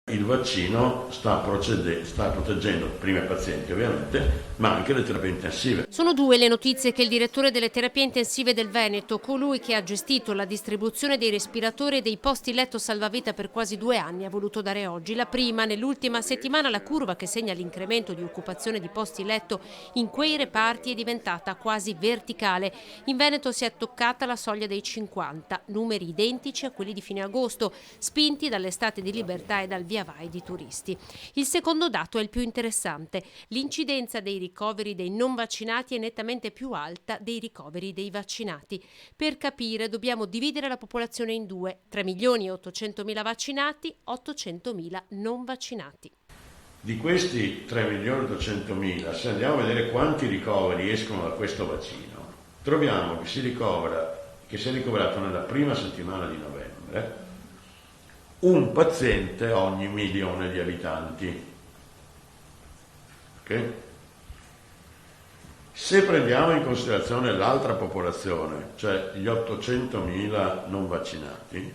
Il vaccino sta proteggendo prima i pazienti ovviamente, ma anche le terapie intensive. Sono due le notizie che il direttore delle terapie intensive del Veneto, colui che ha gestito la distribuzione dei respiratori e dei posti letto salvavita per quasi 2 anni, ha voluto dare oggi. La prima: nell'ultima settimana la curva che segna l'incremento di occupazione di posti letto in quei reparti è diventata quasi verticale. In Veneto si è toccata la soglia dei 50, numeri identici a quelli di fine agosto, spinti dall'estate di libertà e dal via vai di turisti. Il secondo dato è il più interessante: l'incidenza dei ricoveri dei non vaccinati è nettamente più alta dei ricoveri dei vaccinati. Per capire dobbiamo dividere la popolazione in due: 3 milioni e 800 mila vaccinati, 800 mila non vaccinati. Di questi 3 milioni e 200 mila, se andiamo a vedere quanti ricoveri escono da questo vaccino, troviamo che si è ricoverato nella prima settimana di novembre un paziente ogni 1.000.000 di abitanti. Ok? Se prendiamo in considerazione l'altra popolazione, cioè gli 800.000 non vaccinati,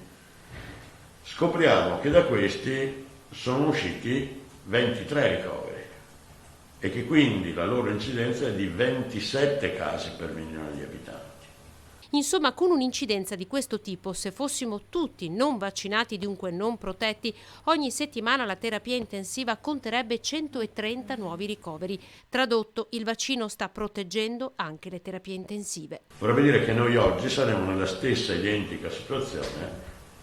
scopriamo che da questi sono usciti 23 ricoveri e che quindi la loro incidenza è di 27 casi per milione di abitanti. Insomma, con un'incidenza di questo tipo, se fossimo tutti non vaccinati, dunque non protetti, ogni settimana la terapia intensiva conterebbe 130 nuovi ricoveri. Tradotto, il vaccino sta proteggendo anche le terapie intensive. Vorrebbe dire che noi oggi saremo nella stessa identica situazione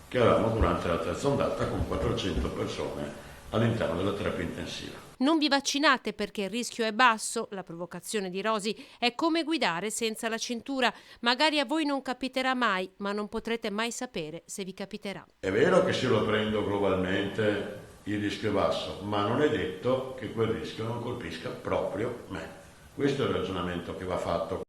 che avevamo durante la terza ondata, con 400 persone all'interno della terapia intensiva. Non vi vaccinate perché il rischio è basso? La provocazione di Rosi è come guidare senza la cintura. Magari a voi non capiterà mai, ma non potrete mai sapere se vi capiterà. È vero che se lo prendo globalmente il rischio è basso, ma non è detto che quel rischio non colpisca proprio me. Questo è il ragionamento che va fatto.